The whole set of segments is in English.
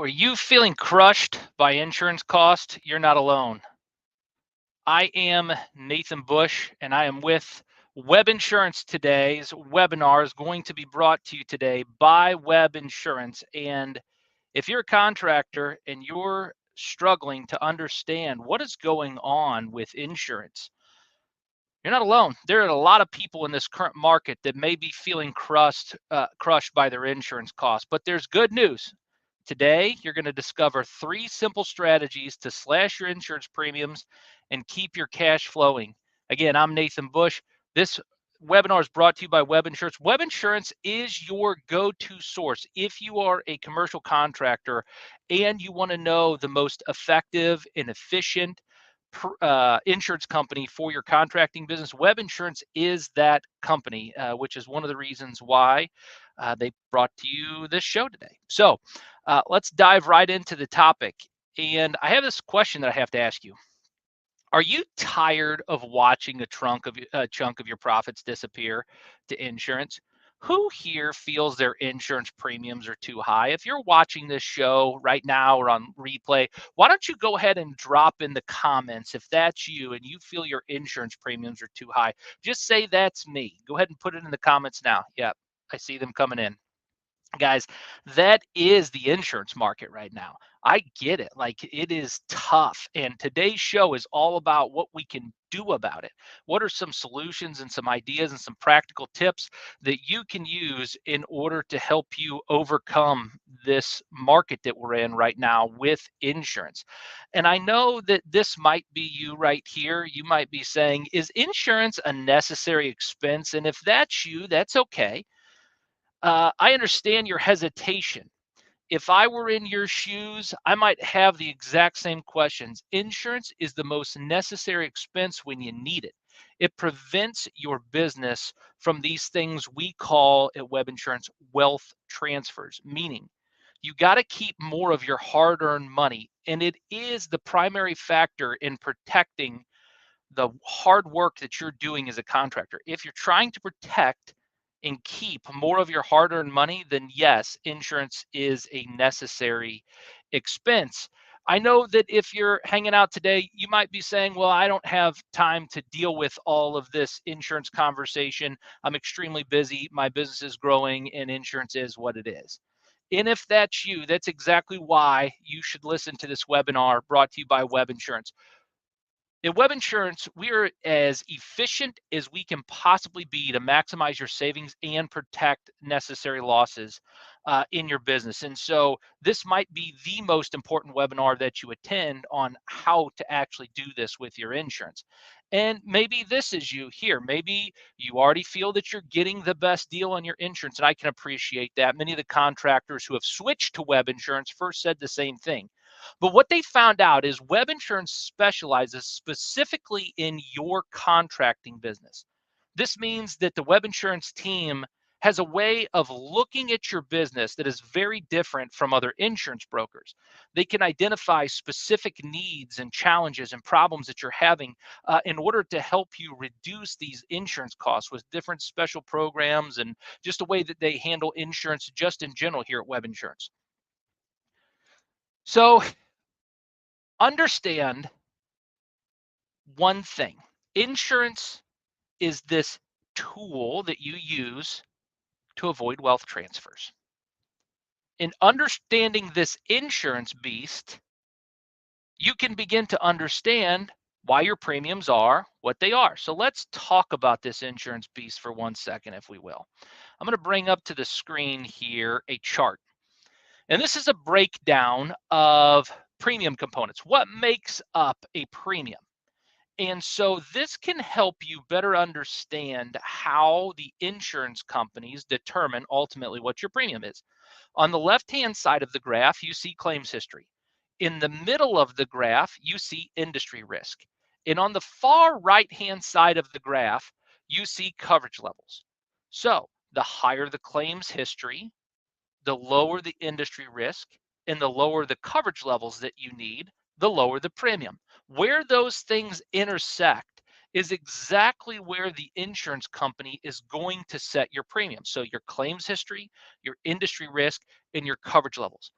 So, are you feeling crushed by insurance cost? You're not alone. I am Nathan Bush, and I am with Web Insurance. Today's webinar is going to be brought to you today by Web Insurance. And if you're a contractor and you're struggling to understand what is going on with insurance, you're not alone. There are a lot of people in this current market that may be feeling crushed by their insurance costs. But there's good news. Today, you're going to discover 3 simple strategies to slash your insurance premiums and keep your cash flowing. Again, I'm Nathan Bush. This webinar is brought to you by Web Insurance. Web Insurance is your go-to source if you are a commercial contractor and you want to know the most effective and efficient insurance company for your contracting business. Web Insurance is that company, which is one of the reasons why they brought to you this show today. So let's dive right into the topic. And I have this question that I have to ask you. Are you tired of watching a chunk of your profits disappear to insurance? Who here feels their insurance premiums are too high? If you're watching this show right now or on replay, why don't you go ahead and drop in the comments if that's you and you feel your insurance premiums are too high? Just say that's me. Go ahead and put it in the comments now. Yep, I see them coming in. Guys, that is the insurance market right now. I get it. Like, it is tough. And today's show is all about what we can do about it. What are some solutions and some ideas and some practical tips that you can use in order to help you overcome this market that we're in right now with insurance? And I know that this might be you right here. You might be saying, is insurance a necessary expense? And if that's you, that's okay. I understand your hesitation. If I were in your shoes, I might have the exact same questions. Insurance is the most necessary expense when you need it. It prevents your business from these things we call at Web Insurance wealth transfers, meaning you got to keep more of your hard earned money. And it is the primary factor in protecting the hard work that you're doing as a contractor. If you're trying to protect and keep more of your hard-earned money, then yes, insurance is a necessary expense. I know that if you're hanging out today, you might be saying, well, I don't have time to deal with all of this insurance conversation. I'm extremely busy. My business is growing and insurance is what it is. And if that's you, that's exactly why you should listen to this webinar brought to you by Web Insurance. At Web Insurance, we are as efficient as we can possibly be to maximize your savings and protect necessary losses in your business. And so this might be the most important webinar that you attend on how to actually do this with your insurance. And maybe this is you here. Maybe you already feel that you're getting the best deal on your insurance, and I can appreciate that. Many of the contractors who have switched to Web Insurance first said the same thing. But what they found out is Web Insurance specializes specifically in your contracting business. This means that the Web Insurance team has a way of looking at your business that is very different from other insurance brokers. They can identify specific needs and challenges and problems that you're having in order to help you reduce these insurance costs with different special programs and just the way that they handle insurance just in general here at Web Insurance. So understand one thing. Insurance is this tool that you use to avoid wealth transfers. In understanding this insurance beast, you can begin to understand why your premiums are what they are. So let's talk about this insurance beast for 1 second, if we will. I'm going to bring up to the screen here a chart. And this is a breakdown of premium components. What makes up a premium? And so this can help you better understand how the insurance companies determine ultimately what your premium is. On the left-hand side of the graph, you see claims history. In the middle of the graph, you see industry risk. And on the far right-hand side of the graph, you see coverage levels. So the higher the claims history, the lower the industry risk, and the lower the coverage levels that you need, the lower the premium. Where those things intersect is exactly where the insurance company is going to set your premium. So your claims history, your industry risk, and your coverage levels.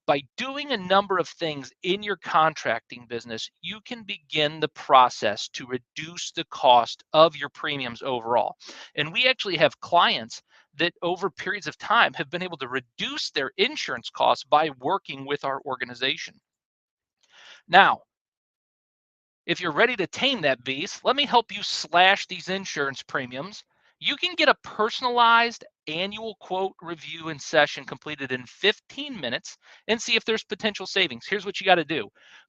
By doing a number of things in your contracting business, you can begin the process to reduce the cost of your premiums overall. And we actually have clients that over periods of time have been able to reduce their insurance costs by working with our organization. Now, if you're ready to tame that beast, let me help you slash these insurance premiums. You can get a personalized annual quote review and session completed in 15 minutes and see if there's potential savings. Here's what you got to do.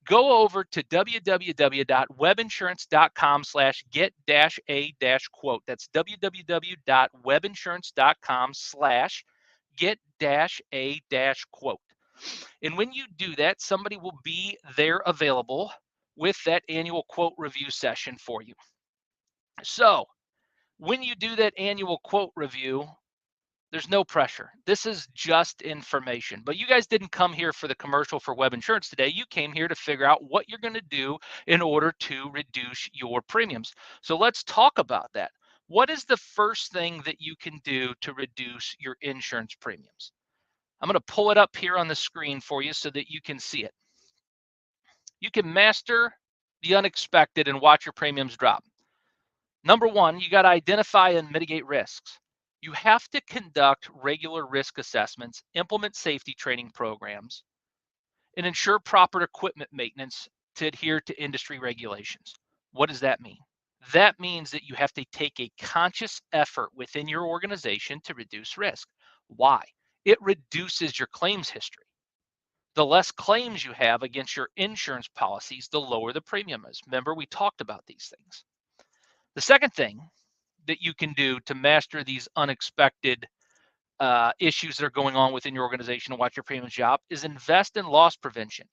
Go over to www.webinsurance.com/get-a-quote. That's www.webinsurance.com/get-a-quote. And when you do that, somebody will be there available with that annual quote review session for you. So when you do that annual quote review, there's no pressure. This is just information. But you guys didn't come here for the commercial for web insurance today. You came here to figure out what you're going to do in order to reduce your premiums. So let's talk about that. What is the first thing that you can do to reduce your insurance premiums? I'm going to pull it up here on the screen for you so that you can see it. You can master the unexpected and watch your premiums drop. Number one, you got to identify and mitigate risks. You have to conduct regular risk assessments, implement safety training programs, and ensure proper equipment maintenance to adhere to industry regulations. What does that mean? That means that you have to take a conscious effort within your organization to reduce risk. Why? It reduces your claims history. The less claims you have against your insurance policies, the lower the premium is. Remember, we talked about these things. The second thing that you can do to master these unexpected issues that are going on within your organization and watch your premiums drop is invest in loss prevention.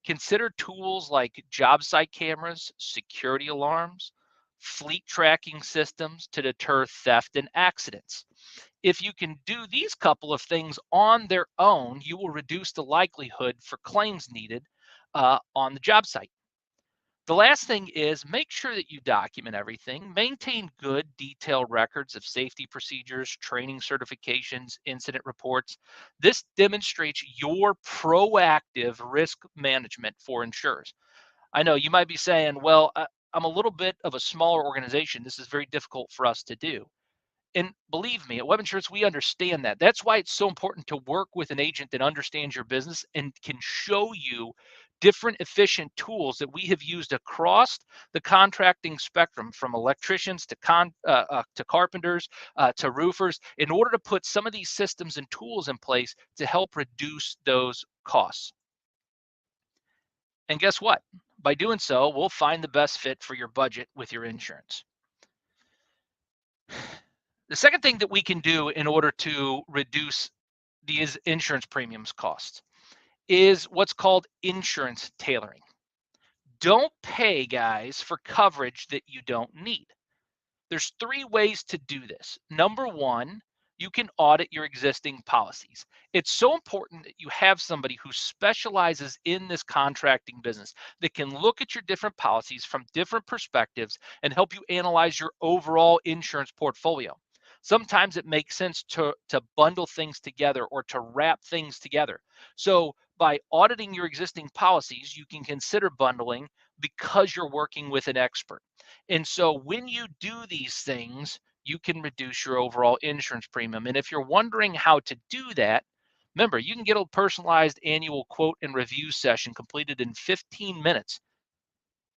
Consider tools like job site cameras, security alarms, fleet tracking systems to deter theft and accidents. If you can do these couple of things on their own, you will reduce the likelihood for claims needed on the job site. The last thing is make sure that you document everything. Maintain good, detailed records of safety procedures, training certifications, incident reports. This demonstrates your proactive risk management for insurers. I know you might be saying, well, I'm a little bit of a smaller organization. This is very difficult for us to do. And believe me, at Web Insurance, we understand that. That's why it's so important to work with an agent that understands your business and can show you different efficient tools that we have used across the contracting spectrum, from electricians to carpenters to roofers, in order to put some of these systems and tools in place to help reduce those costs. And guess what? By doing so, we'll find the best fit for your budget with your insurance. The second thing that we can do in order to reduce these insurance premiums costs is what's called insurance tailoring. Don't pay, guys, for coverage that you don't need. There's three ways to do this. Number one, you can audit your existing policies. It's so important that you have somebody who specializes in this contracting business that can look at your different policies from different perspectives and help you analyze your overall insurance portfolio. Sometimes it makes sense to bundle things together or to wrap things together. So by auditing your existing policies, you can consider bundling because you're working with an expert. And so when you do these things, you can reduce your overall insurance premium. And if you're wondering how to do that, remember, you can get a personalized annual quote and review session completed in 15 minutes.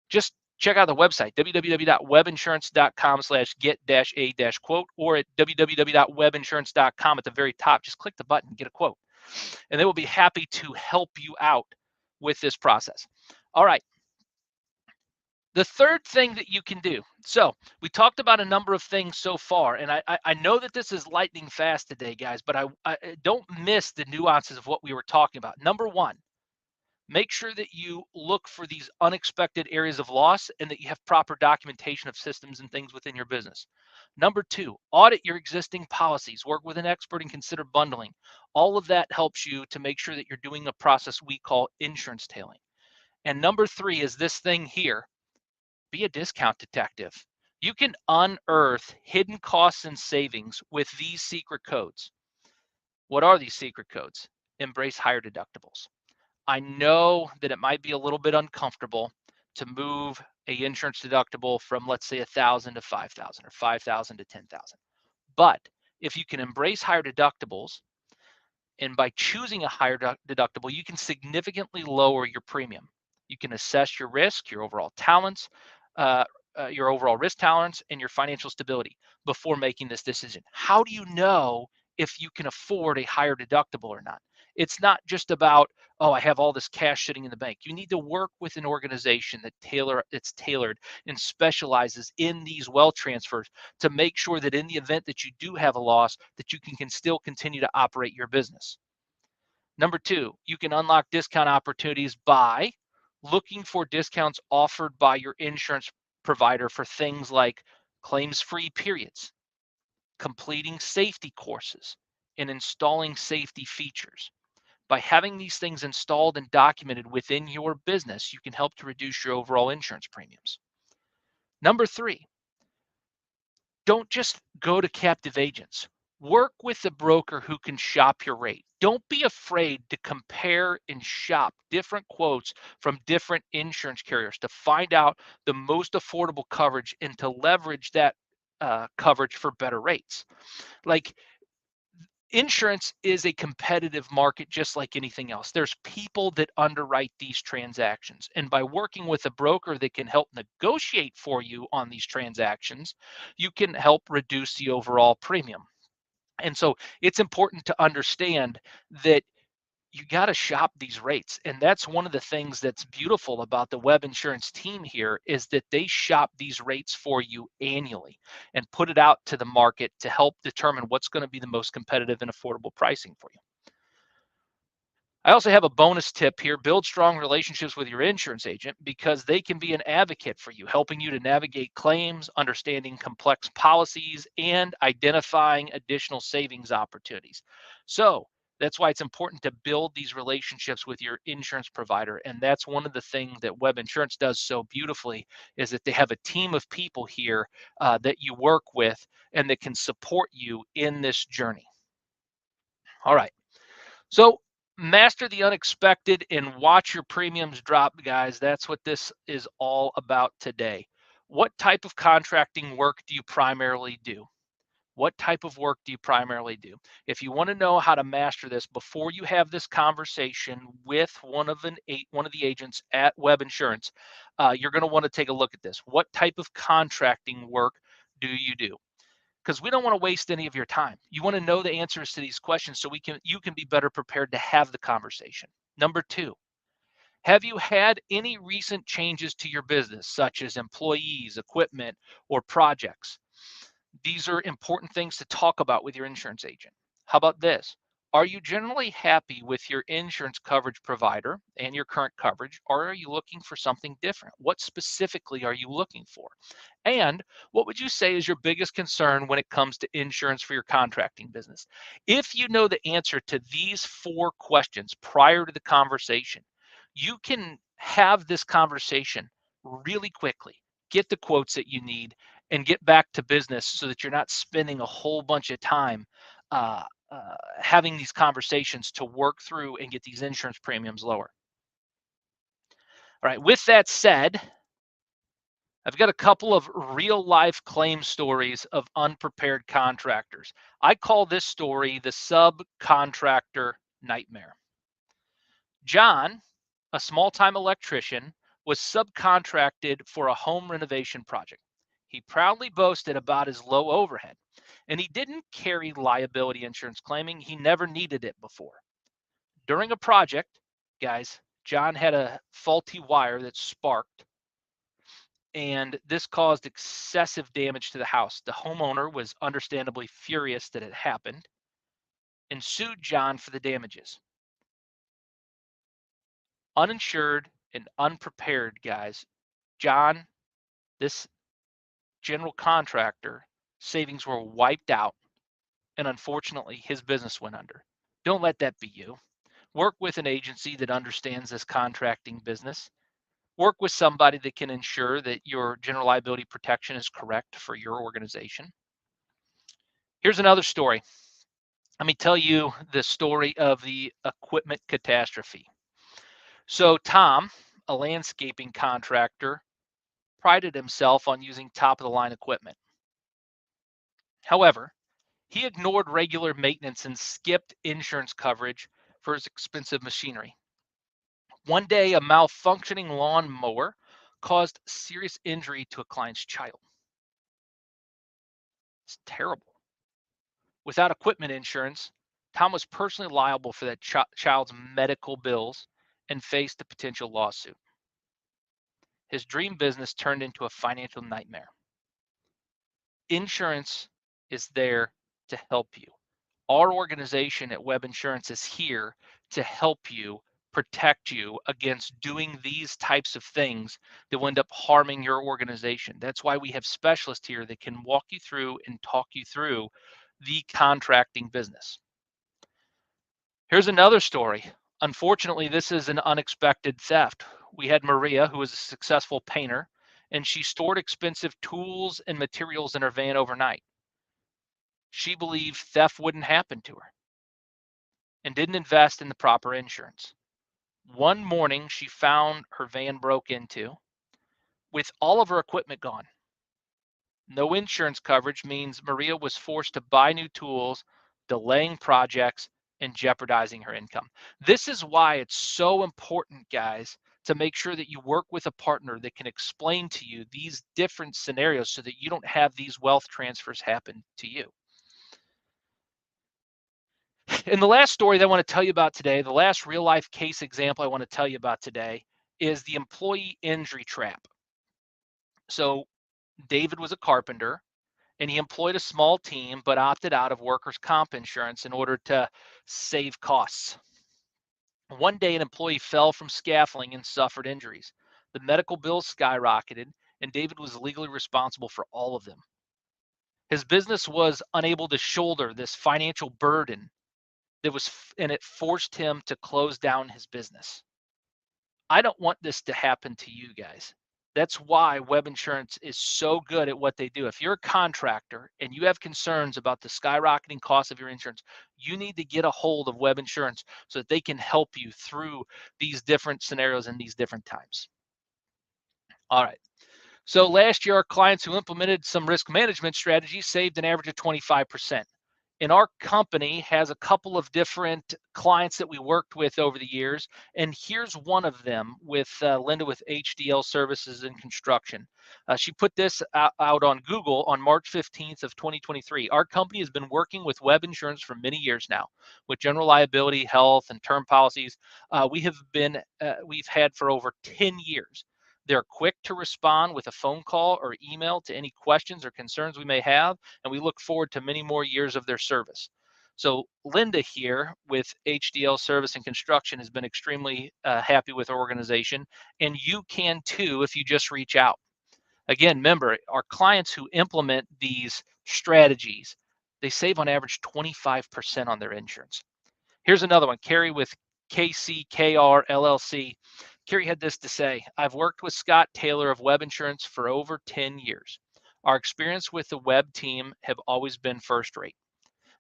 Just check out the website, www.webinsurance.com/get-a-quote, or at www.webinsurance.com at the very top. Just click the button, get a quote, and they will be happy to help you out with this process. All right. The third thing that you can do. So we talked about a number of things so far, and I know that this is lightning fast today, guys, but I don't miss the nuances of what we were talking about. Number one, make sure that you look for these unexpected areas of loss and that you have proper documentation of systems and things within your business. Number two, audit your existing policies, work with an expert and consider bundling. All of that helps you to make sure that you're doing a process we call insurance tailing. And number three is this thing here. Be a discount detective. You can unearth hidden costs and savings with these secret codes. What are these secret codes? Embrace higher deductibles. I know that it might be a little bit uncomfortable to move a insurance deductible from, let's say, 1,000 to 5,000 or 5,000 to 10,000. But if you can embrace higher deductibles, and by choosing a higher deductible, you can significantly lower your premium. You can assess your risk, your overall talents, uh, your overall risk tolerance, and your financial stability before making this decision. How do you know if you can afford a higher deductible or not? It's not just about, oh, I have all this cash sitting in the bank. You need to work with an organization that's tailored and specializes in these wealth transfers to make sure that in the event that you do have a loss, that you can still continue to operate your business. Number two, you can unlock discount opportunities by looking for discounts offered by your insurance provider for things like claims-free periods, completing safety courses, and installing safety features. By having these things installed and documented within your business, you can help to reduce your overall insurance premiums. Number three, don't just go to captive agents. Work with a broker who can shop your rate. Don't be afraid to compare and shop different quotes from different insurance carriers to find out the most affordable coverage and to leverage that coverage for better rates. Like, insurance is a competitive market just like anything else. There's people that underwrite these transactions. And by working with a broker that can help negotiate for you on these transactions, you can help reduce the overall premium. And so it's important to understand that you got to shop these rates. And that's one of the things that's beautiful about the web insurance team here is that they shop these rates for you annually and put it out to the market to help determine what's going to be the most competitive and affordable pricing for you. I also have a bonus tip here. Build strong relationships with your insurance agent because they can be an advocate for you, helping you to navigate claims, understanding complex policies, and identifying additional savings opportunities. So that's why it's important to build these relationships with your insurance provider. And that's one of the things that Web Insurance does so beautifully is that they have a team of people here that you work with and that can support you in this journey. All right. So master the unexpected and watch your premiums drop, guys. That's what this is all about today. What type of contracting work do you primarily do? What type of work do you primarily do? If you want to know how to master this before you have this conversation with one of the agents at Web Insurance, you're going to want to take a look at this. What type of contracting work do you do? Because we don't want to waste any of your time. You want to know the answers to these questions so you can be better prepared to have the conversation. Number two, have you had any recent changes to your business, such as employees, equipment, or projects? These are important things to talk about with your insurance agent. How about this? Are you generally happy with your insurance coverage provider and your current coverage, or are you looking for something different? What specifically are you looking for? And what would you say is your biggest concern when it comes to insurance for your contracting business? If you know the answer to these four questions prior to the conversation, you can have this conversation really quickly, get the quotes that you need, and get back to business so that you're not spending a whole bunch of time having these conversations to work through and get these insurance premiums lower. All right, with that said, I've got a couple of real life claim stories of unprepared contractors. I call this story the subcontractor nightmare. John, a small time electrician, was subcontracted for a home renovation project. He proudly boasted about his low overhead, and he didn't carry liability insurance, claiming he never needed it before. During a project, guys, John had a faulty wire that sparked, and this caused excessive damage to the house. The homeowner was understandably furious that it happened and sued John for the damages. Uninsured and unprepared, guys. John, this general contractor, savings were wiped out, and unfortunately, his business went under. Don't let that be you. Work with an agency that understands this contracting business. Work with somebody that can ensure that your general liability protection is correct for your organization. Here's another story. Let me tell you the story of the equipment catastrophe. So Tom, a landscaping contractor, prided himself on using top of the line equipment. However, he ignored regular maintenance and skipped insurance coverage for his expensive machinery. One day, a malfunctioning lawn mower caused serious injury to a client's child. It's terrible. Without equipment insurance, Tom was personally liable for that child's medical bills and faced a potential lawsuit. His dream business turned into a financial nightmare. Insurance is there to help you. Our organization at Web Insurance is here to help you, protect you against doing these types of things that will end up harming your organization. That's why we have specialists here that can walk you through and talk you through the contracting business. Here's another story. Unfortunately, this is an unexpected theft. We had Maria, who was a successful painter, and she stored expensive tools and materials in her van overnight. She believed theft wouldn't happen to her and didn't invest in the proper insurance. One morning, she found her van broke into with all of her equipment gone. No insurance coverage means Maria was forced to buy new tools, delaying projects and jeopardizing her income. This is why it's so important, guys, to make sure that you work with a partner that can explain to you these different scenarios so that you don't have these wealth transfers happen to you. And the last story that I want to tell you about today, the last real life case example I want to tell you about today is the employee injury trap. So David was a carpenter and he employed a small team but opted out of workers' comp insurance in order to save costs. One day, an employee fell from scaffolding and suffered injuries. The medical bills skyrocketed, and David was legally responsible for all of them. His business was unable to shoulder this financial burden and it forced him to close down his business. I don't want this to happen to you guys. That's why Web Insurance is so good at what they do. If you're a contractor and you have concerns about the skyrocketing cost of your insurance, you need to get a hold of Web Insurance so that they can help you through these different scenarios and these different times. All right. So last year, our clients who implemented some risk management strategies saved an average of 25%. And our company has a couple of different clients that we worked with over the years. And here's one of them with Linda with HDL Services and Construction. She put this out on Google on March 15th of 2023. Our company has been working with Web Insurance for many years now with general liability, health, and term policies. We've had for over 10 years. They're quick to respond with a phone call or email to any questions or concerns we may have, and we look forward to many more years of their service. So Linda here with HDL Service and Construction has been extremely happy with our organization, and you can too if you just reach out. Again, remember, our clients who implement these strategies, they save on average 25% on their insurance. Here's another one, Carrie with KCKR LLC. Carrie had this to say: I've worked with Scott Taylor of Web Insurance for over 10 years. Our experience with the Web team have always been first rate.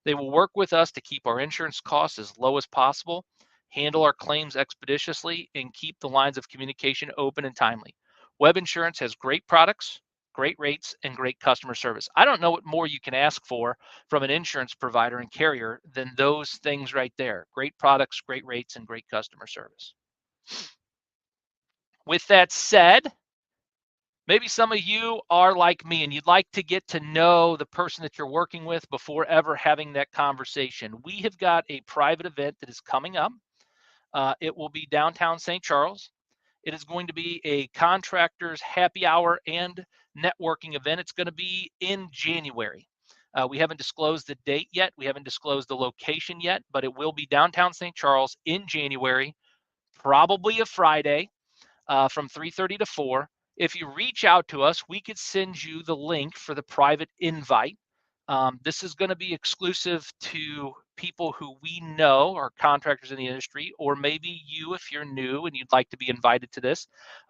They will work with us to keep our insurance costs as low as possible, handle our claims expeditiously, and keep the lines of communication open and timely. Web Insurance has great products, great rates, and great customer service. I don't know what more you can ask for from an insurance provider and carrier than those things right there. Great products, great rates, and great customer service. With that said, maybe some of you are like me and you'd like to get to know the person that you're working with before ever having that conversation. We have got a private event that is coming up. It will be downtown St. Charles. It is going to be a contractors happy hour and networking event. It's going to be in January. We haven't disclosed the date yet. We haven't disclosed the location yet, but it will be downtown St. Charles in January, probably a Friday, from 3:30 to 4. If you reach out to us, we could send you the link for the private invite. This is going to be exclusive to people who we know are contractors in the industry, or maybe you, if you're new and you'd like to be invited to this,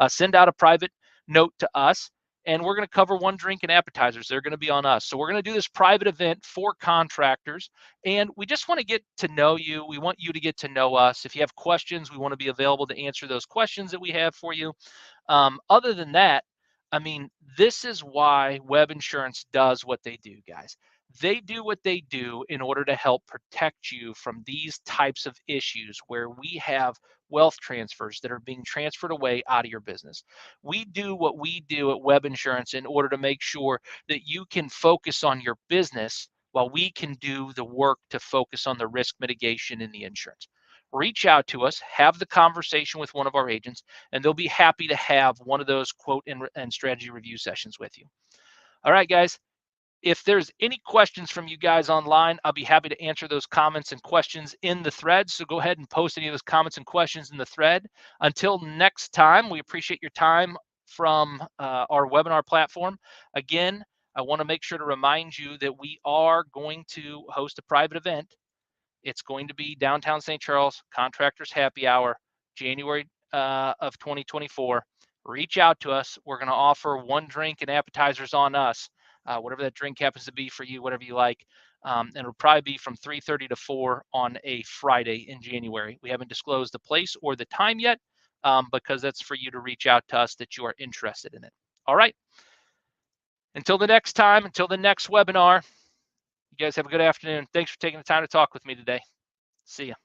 send out a private note to us and we're going to cover one drink and appetizers. They're going to be on us. So we're going to do this private event for contractors, and we just want to get to know you. We want you to get to know us. If you have questions, we want to be available to answer those questions that we have for you. Other than that, I mean, this is why web insurance does what they do, guys. They do what they do in order to help protect you from these types of issues where we have wealth transfers that are being transferred away out of your business. We do what we do at Web Insurance in order to make sure that you can focus on your business while we can do the work to focus on the risk mitigation in the insurance. Reach out to us, have the conversation with one of our agents, and they'll be happy to have one of those quote and strategy review sessions with you. All right, guys. If there's any questions from you guys online, I'll be happy to answer those comments and questions in the thread. So go ahead and post any of those comments and questions in the thread. Until next time, we appreciate your time from our webinar platform. Again, I want to make sure to remind you that we are going to host a private event. It's going to be downtown St. Charles, Contractors Happy Hour, January of 2024. Reach out to us. We're going to offer one drink and appetizers on us, whatever that drink happens to be for you, whatever you like. And it'll probably be from 3:30 to 4 on a Friday in January. We haven't disclosed the place or the time yet, because that's for you to reach out to us that you are interested in it. All right. Until the next time, until the next webinar, you guys have a good afternoon. Thanks for taking the time to talk with me today. See ya.